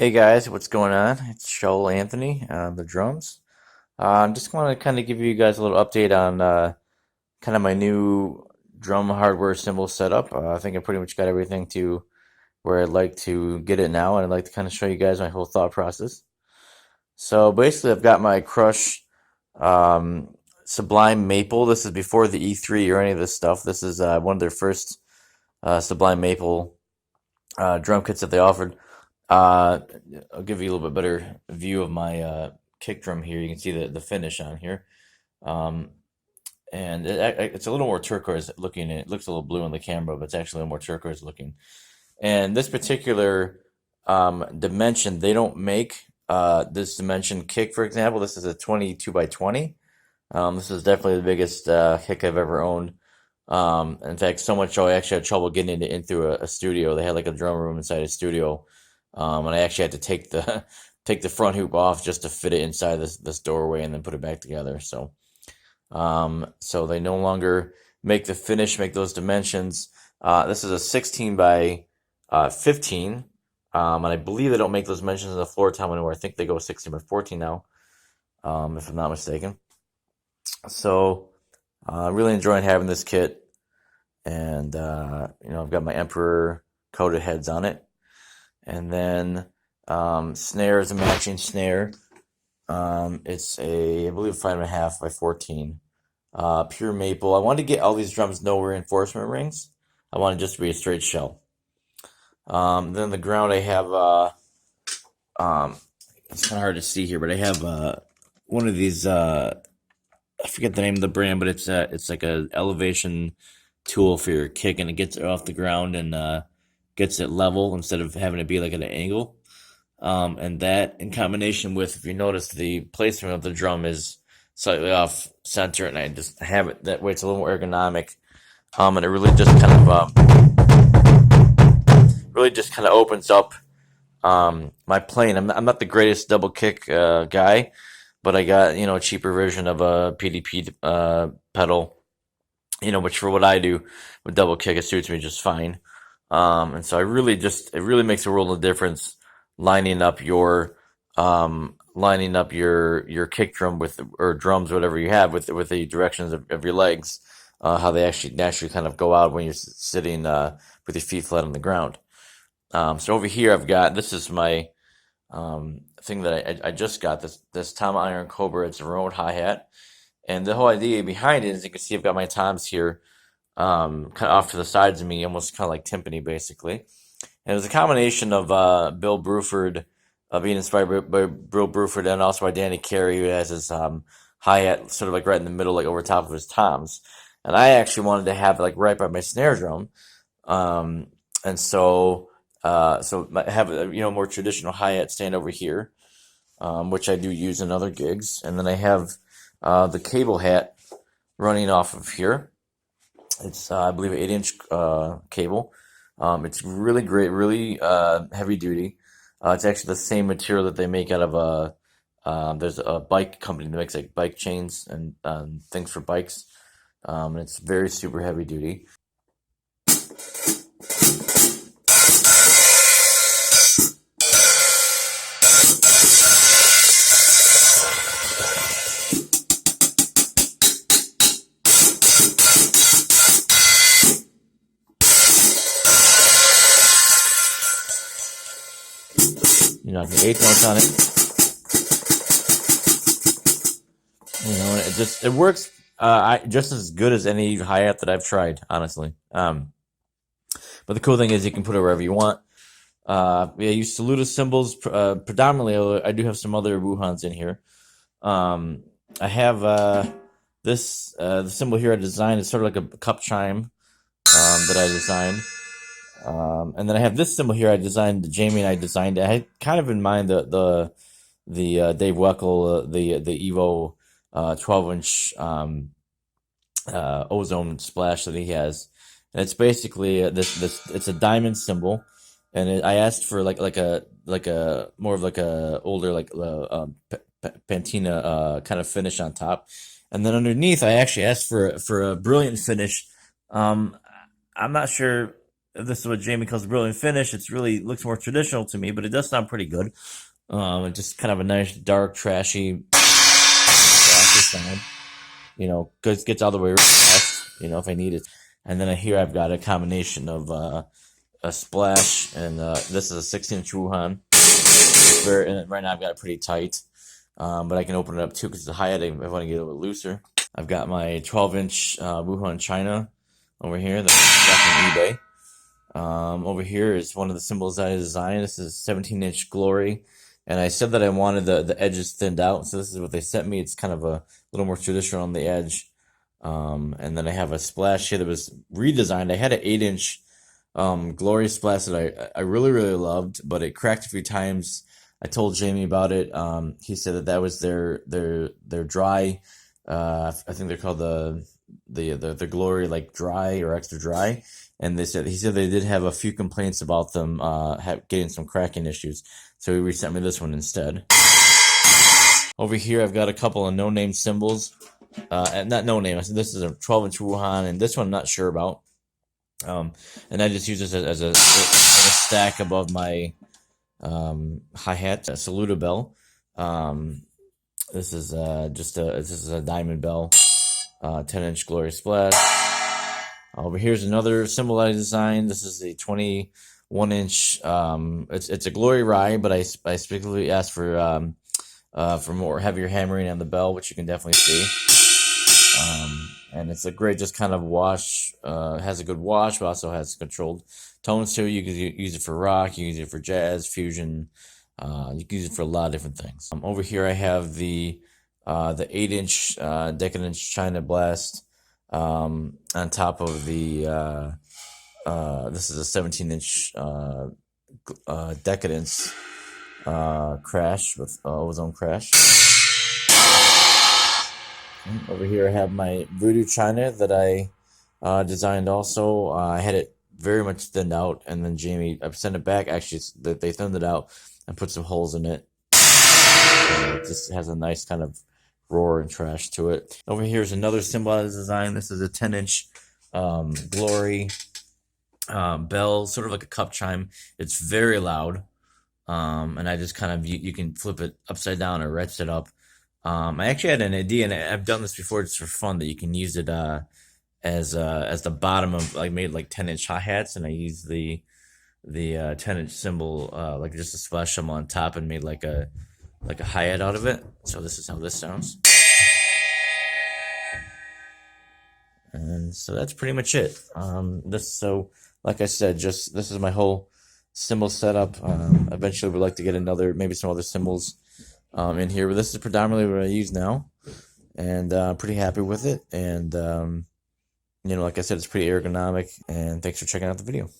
Hey guys, what's going on? It's Shoal Anthony on the drums. Just want to kind of give you guys a little update on kind of my new drum hardware cymbal setup. I think I pretty much got everything to where I'd like to get it now, and I'd like to kind of show you guys my whole thought process. So basically, I've got my Crush um, Sublime Maple. This is before the E3 or any of this stuff. This is one of their first Sublime Maple drum kits that they offered. Uh, I'll give you a little bit better view of my kick drum here. You can see the finish on here. Um, and it's a little more turquoise looking. It looks a little blue on the camera, but it's actually a little more turquoise looking. And this particular dimension, they don't make this dimension kick, for example. This is a 22 by 20. This is definitely the biggest kick I've ever owned. In fact, so much so I actually had trouble getting it in through a studio. They had like a drum room inside a studio, and I actually had to take the take the front hoop off just to fit it inside this doorway and then put it back together. So they no longer make the finish, make those dimensions. This is a 16 by 15, and I believe they don't make those dimensions in the floor tom anymore. I think they go 16 by 14 now, if I'm not mistaken. So, really enjoying having this kit, and I've got my Emperor coated heads on it, and then snare is a matching snare. It's I believe 5.5 by 14, pure maple. I wanted to get all these drums no reinforcement rings. I wanted just to be a straight shell. Then the ground I have, um, it's kind of hard to see here, but I have one of these. I forget the name of the brand, but it's like a elevation tool for your kick, and it gets it off the ground and gets it level instead of having to be like at an angle. And that in combination with, if you notice, the placement of the drum is slightly off center, and I just have it that way. It's a little more ergonomic, and it really just kind of opens up my playing. I'm not the greatest double kick guy, but I got a cheaper version of a PDP pedal, which for what I do with double kick, it suits me just fine. And so it really makes a world of difference lining up your kick drum with, or drums, whatever you have, with the directions of your legs, how they actually naturally kind of go out when you're sitting with your feet flat on the ground. So over here this is my thing that I just got, this Tom Iron Cobra. It's a remote hi-hat. And the whole idea behind it is, you can see I've got my toms here, kind of off to the sides of me, almost kind of like timpani, basically. And it was a combination of Bill Bruford, being inspired by Bill Bruford, and also by Danny Carey, who has his hi-hat sort of like right in the middle, like over top of his toms. And I actually wanted to have it like right by my snare drum. And so I have a more traditional hi-hat stand over here, which I do use in other gigs. And then I have the cable hat running off of here. It's I believe an 8-inch cable. It's really great, really heavy duty. It's actually the same material that they make out of there's a bike company that makes like bike chains and things for bikes. And it's very super heavy duty. I can 8 notes on it. And it works just as good as any hi-hat that I've tried, honestly. But the cool thing is you can put it wherever you want. I use Saluda cymbals predominantly, although I do have some other Wuhans in here. I have the cymbal here I designed. It's sort of like a cup chime that I designed. And then I have this cymbal here I designed. Jamie and I designed it. I had kind of in mind the Dave Weckl, the Evo 12-inch ozone splash that he has. And it's basically this it's a diamond cymbal, and I asked for like a more of like a older patina kind of finish on top, and then underneath I actually asked for a brilliant finish. I'm not sure this is what Jamie calls a brilliant finish. It's really looks more traditional to me, but it does sound pretty good. Just kind of a nice, dark, trashy sound. You know, gets all the way fast, you know, if I need it. And then here I've got a combination of a splash, and this is a 16-inch Wuhan. And right now I've got it pretty tight, but I can open it up too because it's a hi-hat. I want to get it a little looser. I've got my 12-inch Wuhan China over here that's from eBay. Over here is one of the cymbals I designed. This is 17-inch Glory, and I said that I wanted the edges thinned out, so this is what they sent me. It's kind of a little more traditional on the edge. And then I have a splash here that was redesigned. I had an 8-inch Glory splash that I really, really loved, but it cracked a few times. I told Jamie about it. He said that was their dry. I think they're called the Glory like dry or extra dry. And he said they did have a few complaints about them getting some cracking issues, so he resent me this one instead. Over here, I've got a couple of no-name cymbals. Not no-name. This is a 12-inch Wuhan, and this one I'm not sure about. And I just use this as a stack above my hi-hat, a Saluda bell. This is a diamond bell, 10-inch Glory splash. Over here's another cymbal I designed. This is a 21-inch. It's a Glory rye, but I specifically asked for more heavier hammering on the bell, which you can definitely see. And it's a great just kind of wash. Has a good wash, but also has controlled tones too. You can use it for rock. You can use it for jazz, fusion. You can use it for a lot of different things. Over here I have the 8-inch Decadence China Blast. On top of the this is a 17-inch Decadence Crash with Ozone Crash. Over here I have my Voodoo China that I designed also. I had it very much thinned out, and then Jamie, I sent it back. Actually, they thinned it out and put some holes in it. It just has a nice kind of roar and trash to it. Over here is another cymbal I designed. This is a 10-inch Glory bell, sort of like a cup chime. It's very loud, and I just kind of you can flip it upside down or right side up. I actually had an idea, and I've done this before just for fun, that you can use it as the bottom of made 10-inch hi-hats, and I used the 10-inch cymbal like just a splash cymbal on top and made like a hi-hat out of it. So this is how this sounds. And so that's pretty much it. Like I said, this is my whole cymbal setup. Eventually we'd like to get maybe some other cymbals in here, but this is predominantly what I use now, and I'm pretty happy with it. And like I said, it's pretty ergonomic, and thanks for checking out the video.